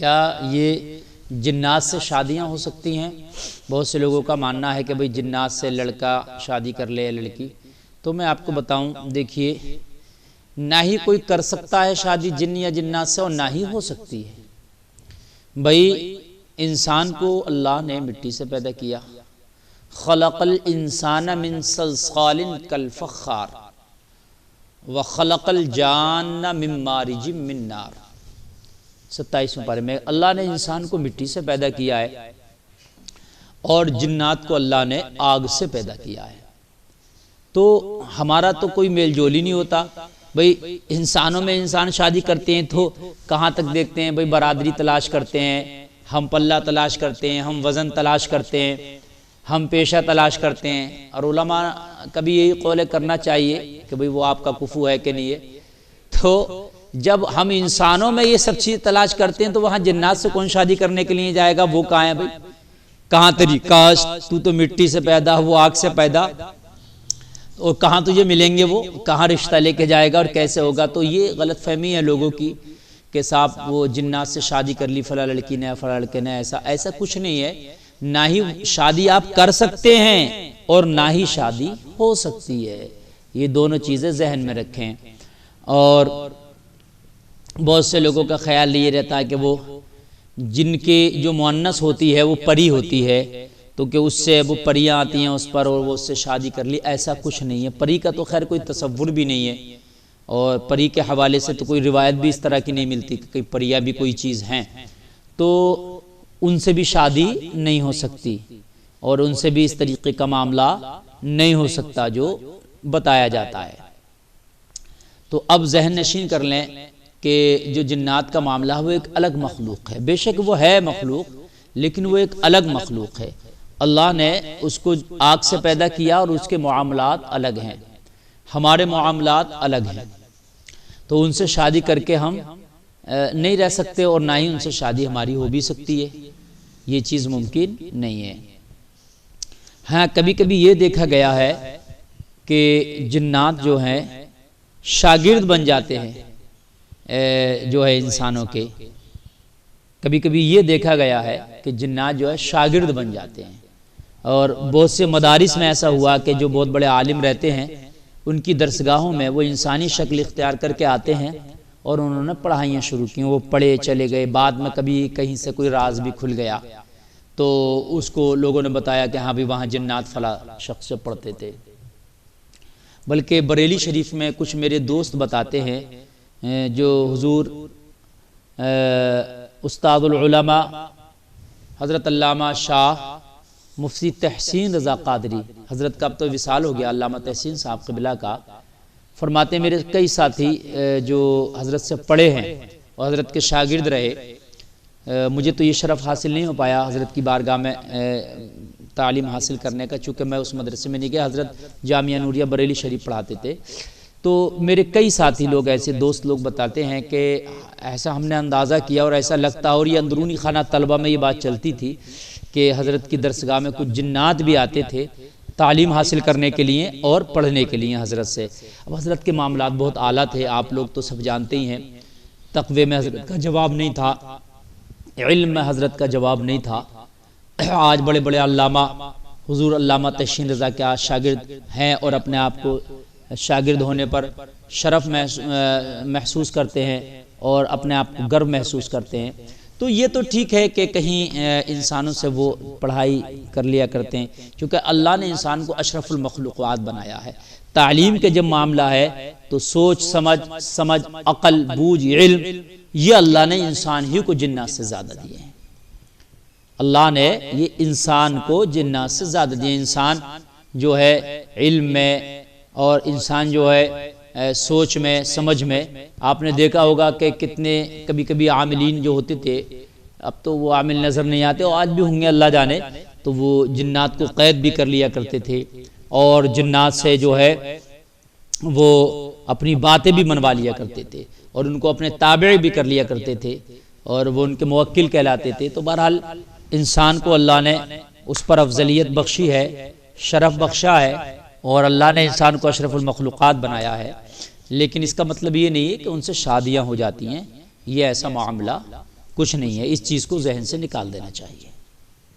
کیا یہ جنات سے شادیاں ہو سکتی ہیں؟ بہت سے لوگوں کا ماننا ہے کہ بھئی جنات سے لڑکا شادی کر لے یا لڑکی. تو میں آپ کو بتاؤں، دیکھیے، نہ ہی کوئی کر سکتا ہے شادی جن یا جنات سے، اور نہ ہی ہو سکتی ہے. بھئی انسان کو اللہ نے مٹی سے پیدا کیا. خلق الانسان من صلصال کالفخار وخلق الجان من مارج من نار. 27ویں پارے میں اللہ نے انسان کو مٹی سے پیدا کیا ہے اور جنات کو اللہ نے آگ سے پیدا کیا ہے. تو ہمارا تو کوئی میل جول ہی نہیں ہوتا. بھئی انسانوں میں انسان شادی کرتے ہیں تو کہاں تک دیکھتے ہیں؟ بھئی برادری تلاش کرتے ہیں، ہم پلہ تلاش کرتے ہیں، ہم وزن تلاش کرتے ہیں، ہم پیشہ تلاش کرتے ہیں. اور علماء کبھی یہی قول کرنا چاہیے کہ بھئی وہ آپ کا کفو ہے کہ نہیں ہے. تو جب ہم انسانوں میں یہ سب چیز تلاش کرتے ہیں تو وہاں جنات سے کون شادی کرنے کے لیے جائے گا؟ وہ کہاں ہے بھئی؟ کہاں تیری کاش تو تو مٹی سے پیدا، وہ آگ سے پیدا، اور کہاں تجھے ملیں گے وہ؟ کہاں رشتہ لے کے جائے گا اور کیسے ہوگا؟ تو یہ غلط فہمی ہے لوگوں کی کہ صاحب وہ جنات سے شادی کر لی فلاں لڑکی نے فلاں لڑکے نے. ایسا کچھ نہیں ہے. نہ ہی شادی آپ کر سکتے ہیں اور نہ ہی شادی ہو سکتی ہے. یہ دونوں چیزیں ذہن میں رکھیں. اور بہت سے لوگوں کا خیال یہ رہتا ہے کہ وہ جن کے جو مؤنث ہوتی ہے وہ پری ہوتی ہے، تو کہ اس سے وہ پریاں آتی ہیں اس پر اور وہ اس سے شادی کر لی. ایسا کچھ نہیں ہے. پری کا تو خیر کوئی تصور بھی نہیں ہے، اور پری کے حوالے سے تو کوئی روایت بھی اس طرح کی نہیں ملتی کہ پریاں بھی کوئی چیز ہیں. تو ان سے بھی شادی نہیں ہو سکتی اور ان سے بھی اس طریقے کا معاملہ نہیں ہو سکتا جو بتایا جاتا ہے. تو اب ذہن نشین کر لیں کہ جو جنات کا معاملہ ہے وہ ایک الگ مخلوق ہے. بے شک وہ ہے مخلوق، لیکن وہ ایک الگ مخلوق ہے. اللہ نے اس کو آگ سے پیدا کیا اور اس کے معاملات الگ ہیں، ہمارے معاملات الگ ہیں. تو ان سے شادی کر کے ہم نہیں رہ سکتے اور نہ ہی ان سے شادی ہماری ہو بھی سکتی ہے. یہ چیز ممکن نہیں ہے. ہاں کبھی کبھی یہ دیکھا گیا ہے کہ جنات جو ہیں شاگرد بن جاتے ہیں جو ہے انسانوں کے. کبھی کبھی یہ دیکھا گیا ہے کہ جنات جو ہے شاگرد بن جاتے ہیں. اور بہت سے مدارس میں ایسا ہوا کہ جو بہت بڑے عالم رہتے ہیں ان کی درسگاہوں میں وہ انسانی شکل اختیار کر کے آتے ہیں اور انہوں نے پڑھائیاں شروع کی. وہ پڑھے چلے گئے. بعد میں کبھی کہیں سے کوئی راز بھی کھل گیا تو اس کو لوگوں نے بتایا کہ ہاں بھی وہاں جنات فلاں شخص سے پڑھتے تھے. بلکہ بریلی شریف میں کچھ میرے دوست بتاتے ہیں جو حضور استاد العلماء حضرت علامہ شاہ مفتی تحسین رضا قادری حضرت کا اب تو وصال ہو گیا، علامہ تحسین صاحب قبلہ کا، فرماتے ہیں میرے کئی ساتھی جو حضرت سے پڑھے ہیں اور حضرت کے شاگرد رہے، مجھے تو یہ شرف حاصل نہیں ہو پایا حضرت کی بارگاہ میں تعلیم حاصل کرنے کا، چونکہ میں اس مدرسے میں نہیں گیا. حضرت جامعہ نوریہ بریلی شریف پڑھاتے تھے. تو میرے کئی ساتھی لوگ ایسے دوست لوگ بتاتے ہیں کہ ایسا ہم نے اندازہ کیا اور ایسا لگتا، اور یہ اندرونی خانہ طلبہ میں یہ بات چلتی تھی کہ حضرت کی درسگاہ میں کچھ جنات بھی آتے تھے تعلیم حاصل کرنے کے لیے اور پڑھنے کے لیے حضرت سے. اب حضرت کے معاملات بہت اعلیٰ تھے، آپ لوگ تو سب جانتے ہی ہیں. تقوی میں حضرت کا جواب نہیں تھا، علم میں حضرت کا جواب نہیں تھا. آج بڑے بڑے علامہ حضور علامہ تحسین رضا کے آج شاگرد ہیں اور اپنے آپ کو شاگرد ہونے پر شرف محسوس کرتے ہیں اور اپنے آپ کو گرو محسوس کرتے ہیں. تو یہ تو ٹھیک ہے کہ کہیں انسانوں سے وہ پڑھائی کر لیا کرتے ہیں، کیونکہ اللہ نے انسان کو اشرف المخلوقات بنایا ہے. تعلیم کے جب معاملہ ہے تو سوچ سمجھ عقل بوجھ علم یہ اللہ نے انسان ہی کو جنات سے زیادہ دیے ہیں. اللہ نے یہ انسان کو جنات سے زیادہ دیے. انسان جو ہے علم میں اور انسان جو ہے سوچ میں سمجھ میں، آپ نے دیکھا ہوگا کہ کتنے کبھی کبھی عاملین جو ہوتے تھے، اب تو وہ عامل نظر نہیں آتے اور آج بھی ہوں گے اللہ جانے، تو وہ جنات کو قید بھی کر لیا کرتے تھے اور جنات سے جو ہے وہ اپنی باتیں بھی منوا لیا کرتے تھے اور ان کو اپنے تابع بھی کر لیا کرتے تھے اور وہ ان کے موکل کہلاتے تھے. تو بہرحال انسان کو اللہ نے اس پر افضلیت بخشی ہے، شرف بخشا ہے اور اللہ نے انسان کو اشرف المخلوقات بنایا ہے. لیکن اس کا مطلب یہ نہیں ہے کہ ان سے شادیاں ہو جاتی ہیں، یہ ایسا معاملہ کچھ نہیں ہے، اس چیز کو ذہن سے نکال دینا چاہیے۔